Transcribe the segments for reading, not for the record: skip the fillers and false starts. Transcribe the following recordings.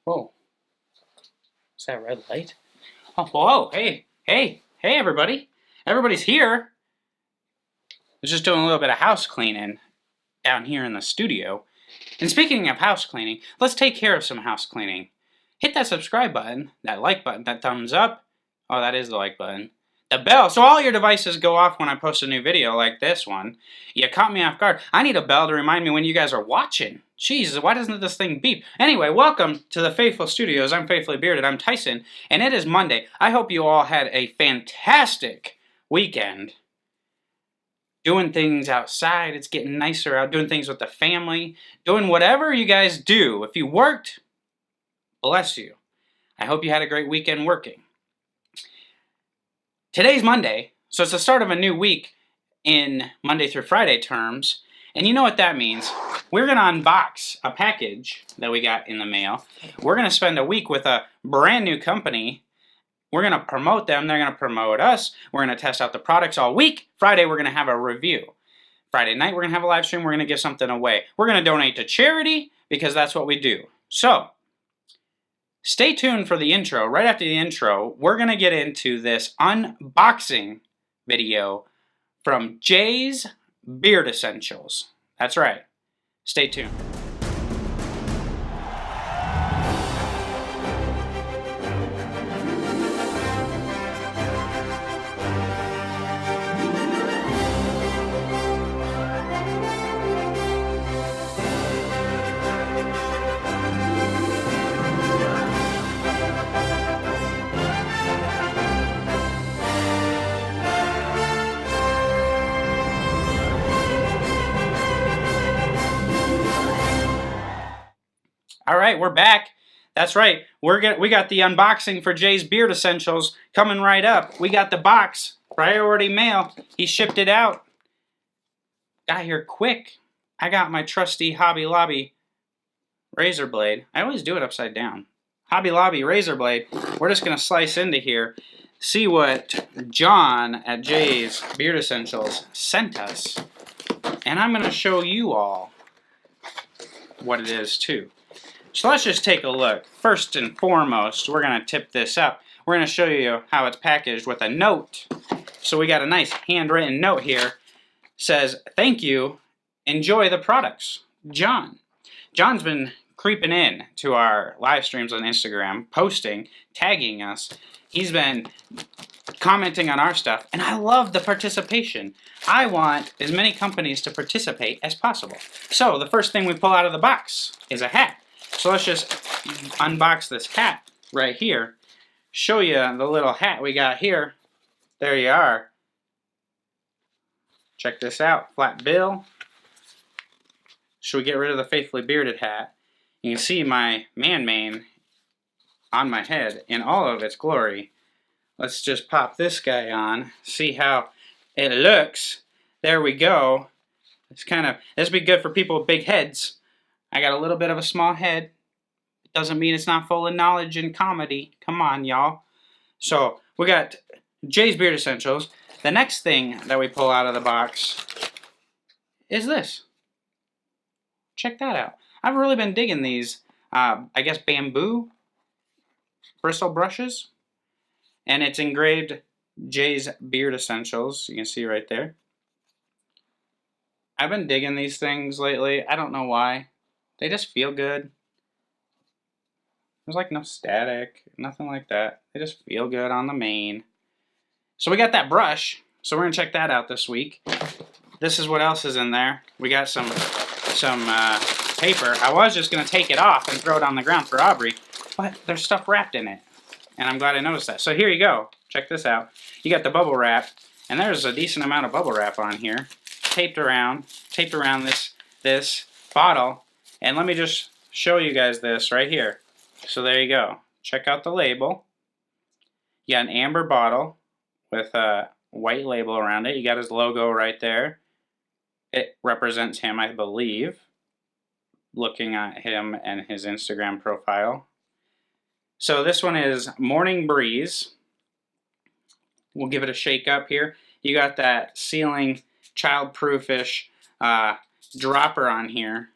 Whoa. Is that a red light? Oh, whoa. Hey, everybody. Everybody's here. I was just doing a little bit of house cleaning down here in the studio. And speaking of house cleaning, let's take care of some house cleaning. Hit that subscribe button, that like button, that thumbs up. Oh, that is the like button. The bell, so all your devices go off when I post a new video like this one. You caught me off guard. I need a bell to remind me when you guys are watching. Jeez, why doesn't this thing beep? Anyway, welcome to the Faithful Studios. I'm Faithfully Bearded. I'm Tyson, and it is Monday. I hope you all had a fantastic weekend. Doing things outside, it's getting nicer out, doing things with the family, doing whatever you guys do. If you worked, bless you. I hope you had a great weekend working. Today's Monday, so it's the start of a new week in Monday through Friday terms, and you know what that means. We're going to unbox a package that we got in the mail. We're going to spend a week with a brand new company. We're going to promote them, they're going to promote us. We're going to test out the products all week. Friday, we're going to have a review. Friday night, we're going to have a live stream. We're going to give something away. We're going to donate to charity because that's what we do. So, stay tuned for the intro. Right after the intro, we're going to get into this unboxing video from Jay's Beard Essentials. That's right. Stay tuned. All right, we're back. That's right. We got the unboxing for Jay's Beard Essentials coming right up. We got the box, priority mail. He shipped it out. Got here quick. I got my trusty Hobby Lobby razor blade. I always do it upside down. Hobby Lobby razor blade. We're just going to slice into here, see what John at Jay's Beard Essentials sent us. And I'm going to show you all what it is too. So let's just take a look. First and foremost, we're going to tip this up. We're going to show you how it's packaged with a note. So we got a nice handwritten note here. Says, thank you, enjoy the products. John. John's been creeping in to our live streams on Instagram, posting, tagging us. He's been commenting on our stuff, and I love the participation. I want as many companies to participate as possible. So the first thing we pull out of the box is a hat. So let's just unbox this hat right here. Show you the little hat we got here. There you are. Check this out. Flat bill. Should we get rid of the Faithfully Bearded hat? You can see my man mane on my head in all of its glory. Let's just pop this guy on. See how it looks. There we go. This would be good for people with big heads. I got a little bit of a small head. It doesn't mean it's not full of knowledge and comedy. Come on, y'all. So, we got Jay's Beard Essentials. The next thing that we pull out of the box is this. Check that out. I've really been digging these, I guess, bamboo bristle brushes. And it's engraved Jay's Beard Essentials. You can see right there. I've been digging these things lately. I don't know why. They just feel good. There's like no static, nothing like that. They just feel good on the mane. So we got that brush. So we're going to check that out this week. This is what else is in there. We got some paper. I was just going to take it off and throw it on the ground for Aubrey, but there's stuff wrapped in it. And I'm glad I noticed that. So here you go. Check this out. You got the bubble wrap, and there's a decent amount of bubble wrap on here. Taped around this bottle. And let me just show you guys this right here. So there you go. Check out the label. You got an amber bottle with a white label around it. You got his logo right there. It represents him, I believe. Looking at him and his Instagram profile. So this one is Morning Breeze. We'll give it a shake up here. You got that sealing child-proofish dropper on here.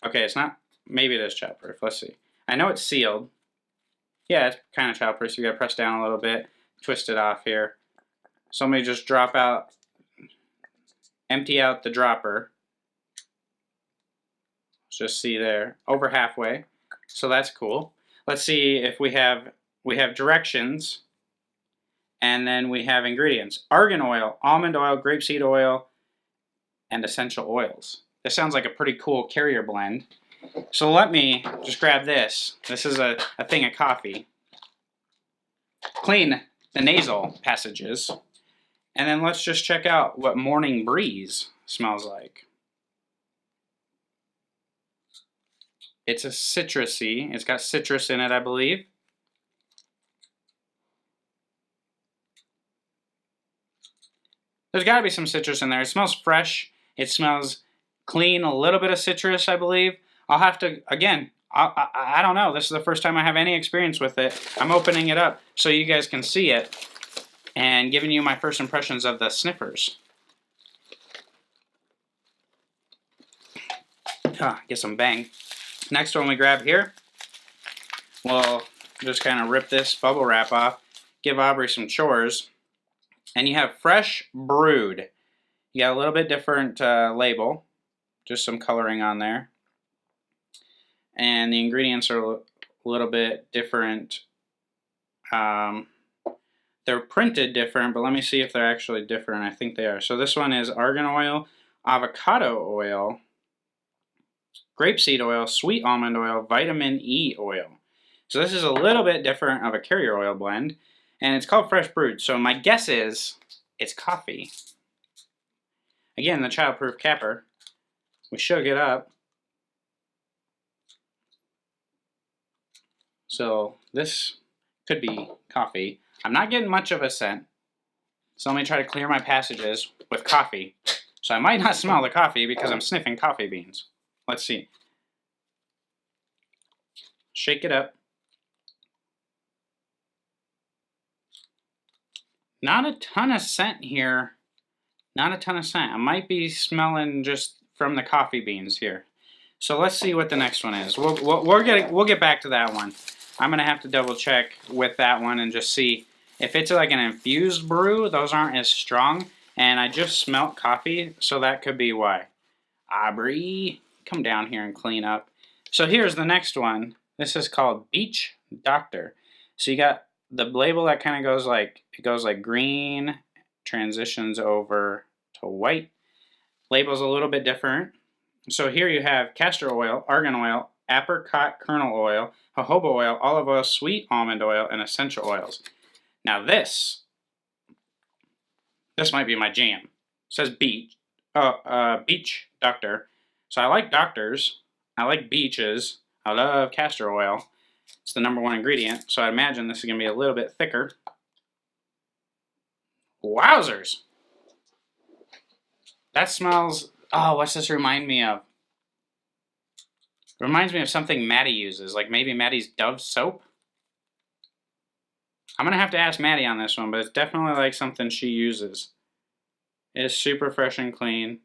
Okay, it's not, maybe it is childproof. Let's see. I know it's sealed. Yeah, it's kind of childproof, so you gotta press down a little bit, twist it off here. So let me just empty out the dropper. Just see there, over halfway. So that's cool. Let's see if we have directions, and then we have ingredients. Argan oil, almond oil, grapeseed oil, and essential oils. This sounds like a pretty cool carrier blend. So let me just grab this. This is a thing of coffee. Clean the nasal passages. And then let's just check out what Morning Breeze smells like. It's a citrusy. It's got citrus in it, I believe. There's got to be some citrus in there. It smells fresh. It smells clean. A little bit of citrus, I believe. I'll have to, again, I don't know. This is the first time I have any experience with it. I'm opening it up so you guys can see it and giving you my first impressions of the sniffers. Get some bang. Next one we grab here, we'll just kind of rip this bubble wrap off, give Aubrey some chores, and you have fresh brewed. You got a little bit different label, just some coloring on there, and the ingredients are a little bit different. They're printed different, but let me see if they're actually different. I think they are. So this one is argan oil, avocado oil, grapeseed oil, sweet almond oil, vitamin E oil. So this is a little bit different of a carrier oil blend, and it's called Fresh Brewed. So my guess is it's coffee. Again, the childproof capper. We shook it up. So this could be coffee. I'm not getting much of a scent, so let me try to clear my passages with coffee. So I might not smell the coffee because I'm sniffing coffee beans. Let's see. Shake it up. Not a ton of scent here. Not a ton of scent. I might be smelling just from the coffee beans here. So let's see what the next one is. We'll get back to that one. I'm gonna have to double check with that one and just see if it's like an infused brew. Those aren't as strong, and I just smelt coffee, so that could be why. Aubrey, come down here and clean up. So here's the next one. This is called Beach Doctor. So you got the label that kind of goes like, it goes like green, transitions over to white. Label's a little bit different. So here you have castor oil, argan oil, apricot kernel oil, jojoba oil, olive oil, sweet almond oil, and essential oils. Now this might be my jam. It says Beach Doctor. So I like doctors, I like beaches, I love castor oil. It's the #1 ingredient, so I imagine this is going to be a little bit thicker. Wowzers! That smells, oh, what's this remind me of? It reminds me of something Maddie uses, like maybe Maddie's Dove soap. I'm going to have to ask Maddie on this one, but it's definitely like something she uses. It is super fresh and clean.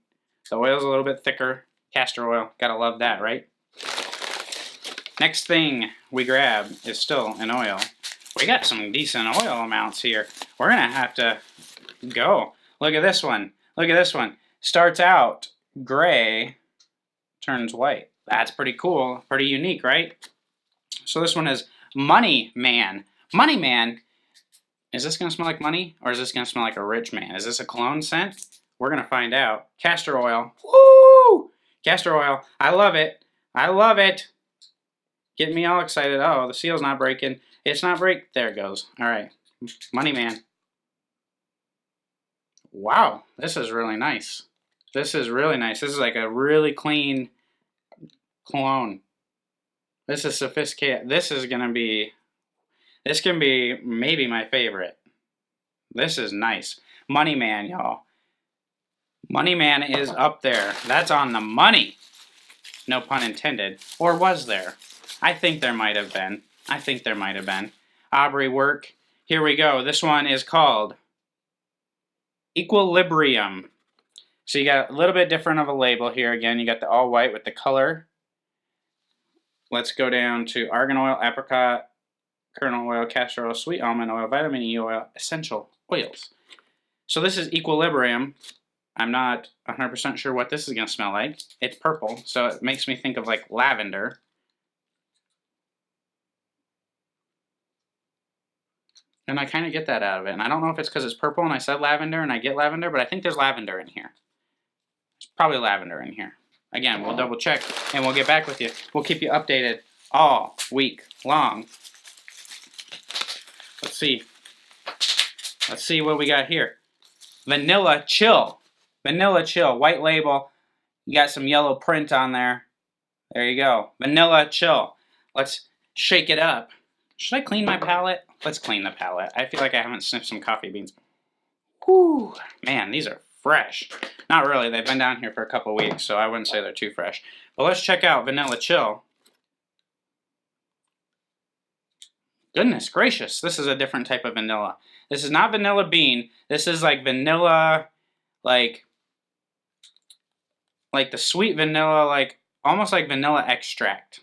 The oil's a little bit thicker. Castor oil, gotta love that, right? Next thing we grab is still an oil. We got some decent oil amounts here. We're gonna have to go. Look at this one. Look at this one. Starts out gray, turns white. That's pretty cool, pretty unique, right? So this one is Money Man. Money Man, is this gonna smell like money, or is this gonna smell like a rich man? Is this a cologne scent? We're gonna find out. Castor oil, woo! Castor oil, I love it. I love it. Getting me all excited. Oh, the seal's not breaking. It's not break. There it goes. All right, Money Man. Wow, this is really nice. This is really nice. This is like a really clean cologne. This is sophisticated. This can be maybe my favorite. This is nice. Money Man, y'all. Money Man is up there. That's on the money. No pun intended. Or was there? I think there might have been. I think there might have been. Aubrey work. Here we go. This one is called Equilibrium. So you got a little bit different of a label here. Again, you got the all white with the color. let's go down to argan oil, apricot kernel oil, castor oil, sweet almond oil, vitamin E oil, essential oils. So this is equilibrium. I'm not 100% sure what this is going to smell like. It's purple, so it makes me think of like lavender. And I kind of get that out of it. And I don't know if it's because it's purple and I said lavender and I get lavender, but I think there's lavender in here. There's probably lavender in here. Again, we'll double check and we'll get back with you. We'll keep you updated all week long. Let's see. Let's see what we got here. Vanilla Chill. Vanilla Chill, white label. You got some yellow print on there. There you go. Vanilla Chill. Let's shake it up. Should I clean my palette? Let's clean the palette. I feel like I haven't sniffed some coffee beans. Whew. Man, these are fresh. Not really. They've been down here for a couple weeks, so I wouldn't say they're too fresh. But let's check out Vanilla Chill. Goodness gracious, this is a different type of vanilla. This is not vanilla bean. This is like vanilla, like the sweet vanilla, like almost like vanilla extract.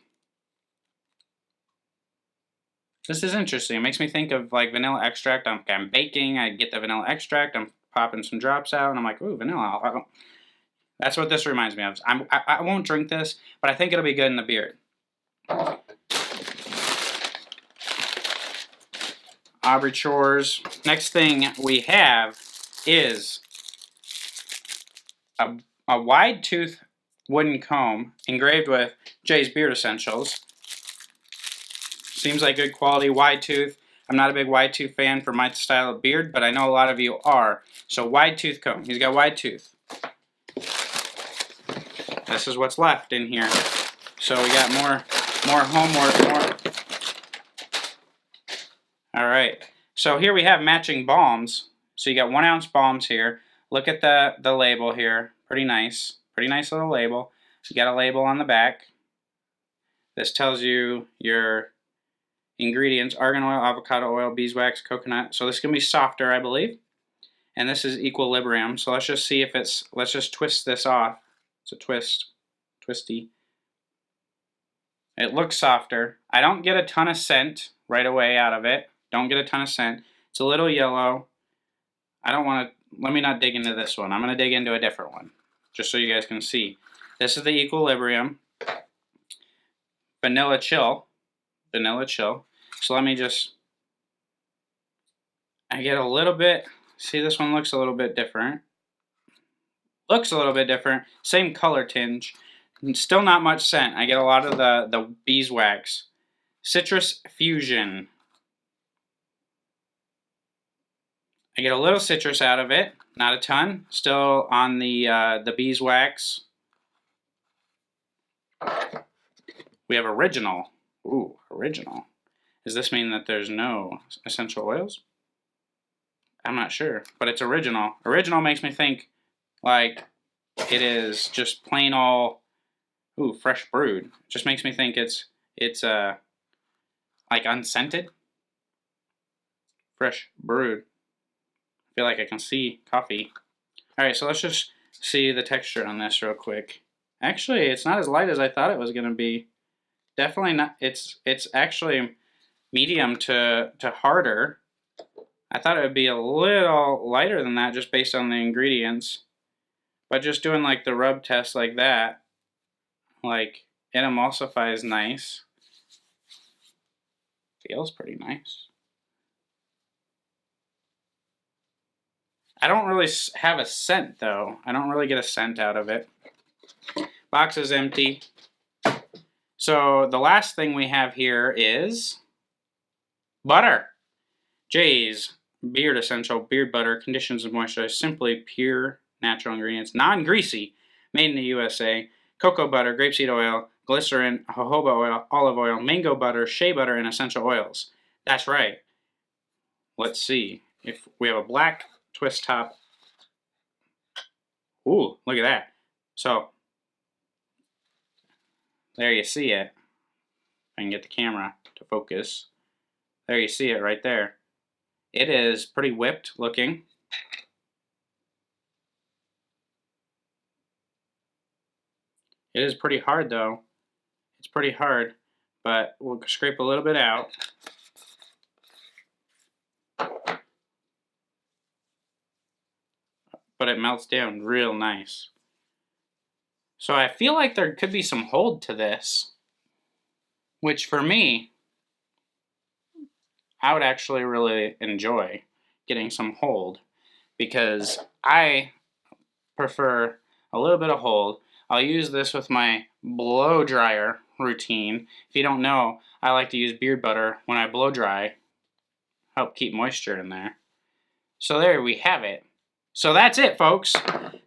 This is interesting. It makes me think of like vanilla extract. I'm baking, I get the vanilla extract, I'm popping some drops out, and I'm like, ooh, vanilla. That's what this reminds me of. I won't drink this, but I think it'll be good in the beard. Aubrey Chores. Next thing we have is a wide tooth wooden comb engraved with Jay's Beard Essentials. Seems like good quality wide tooth. I'm not a big wide tooth fan for my style of beard, but I know a lot of you are. So wide tooth comb. He's got wide tooth. This is what's left in here. So we got more homework. All right. So here we have matching balms. So you got 1 ounce balms here. Look at the label here. Pretty nice. Pretty nice little label. You got a label on the back. This tells you your ingredients: argan oil, avocado oil, beeswax, coconut. So this is going to be softer, I believe. And this is equilibrium. So let's just see if let's just twist this off. It's a twisty. It looks softer. I don't get a ton of scent right away out of it. Don't get a ton of scent. It's a little yellow. Let me not dig into this one. I'm going to dig into a different one, just so you guys can see. This is the equilibrium. Vanilla Chill. So let me I get a little bit, see, this one looks a little bit different. Same color tinge. Still not much scent. I get a lot of the beeswax. Citrus Fusion. I get a little citrus out of it, not a ton. Still on the beeswax. We have original. Ooh, original. Does this mean that there's no essential oils? I'm not sure, but it's original. Original makes me think like it is just plain all, ooh, fresh brewed. Just makes me think it's like unscented. Fresh brewed. I feel like I can see coffee. All right, so let's just see the texture on this real quick. Actually, it's not as light as I thought it was going to be. Definitely not. It's actually medium to harder. I thought it would be a little lighter than that just based on the ingredients. But just doing like the rub test like that, like it emulsifies nice. Feels pretty nice. I don't really have a scent though. I don't really get a scent out of it. Box is empty. So the last thing we have here is butter. Jay's Beard Essential Beard Butter, conditions and moisturize, simply pure natural ingredients, non-greasy, made in the USA. Cocoa butter, grapeseed oil, glycerin, jojoba oil, olive oil, mango butter, shea butter, and essential oils. That's right. Let's see if we have a black twist top. Ooh, look at that. So there you see it. If I can get the camera to focus. There you see it right there. It is pretty whipped looking. It is pretty hard though. It's pretty hard. but we'll scrape a little bit out. But it melts down real nice. So I feel like there could be some hold to this, which for me, I would actually really enjoy getting some hold, because I prefer a little bit of hold. I'll use this with my blow dryer routine. If you don't know, I like to use beard butter when I blow dry, help keep moisture in there. So there we have it. So that's it, folks.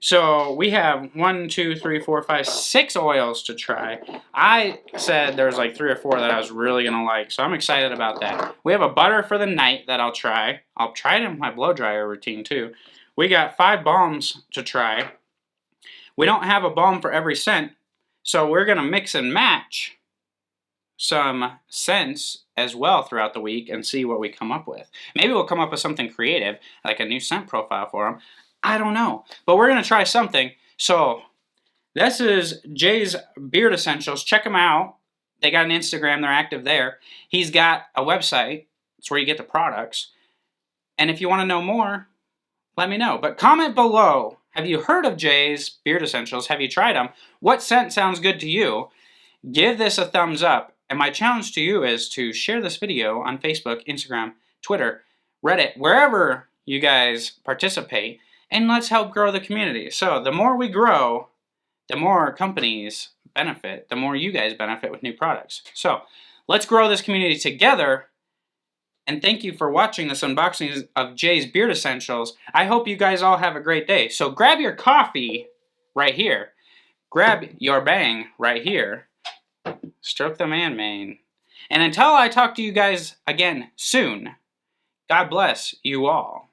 So we have 1, 2, 3, 4, 5, 6 oils to try. I said there's like 3 or 4 that I was really gonna like, so I'm excited about that. We have a butter for the night that I'll try. I'll try it in my blow dryer routine too. We got 5 balms to try. We don't have a balm for every scent, so we're gonna mix and match some scents as well throughout the week and see what we come up with. Maybe we'll come up with something creative, like a new scent profile for them. I don't know, but we're gonna try something. So this is Jay's Beard Essentials. Check them out. They got an Instagram, they're active there. He's got a website, it's where you get the products. And if you wanna know more, let me know. But comment below, have you heard of Jay's Beard Essentials? Have you tried them? What scent sounds good to you? Give this a thumbs up. And my challenge to you is to share this video on Facebook, Instagram, Twitter, Reddit, wherever you guys participate, and let's help grow the community. So the more we grow, the more companies benefit, the more you guys benefit with new products. So let's grow this community together, and thank you for watching this unboxing of Jay's Beard Essentials. I hope you guys all have a great day. So grab your coffee right here. Grab your bang right here. Stroke the man. And until I talk to you guys again soon, God bless you all.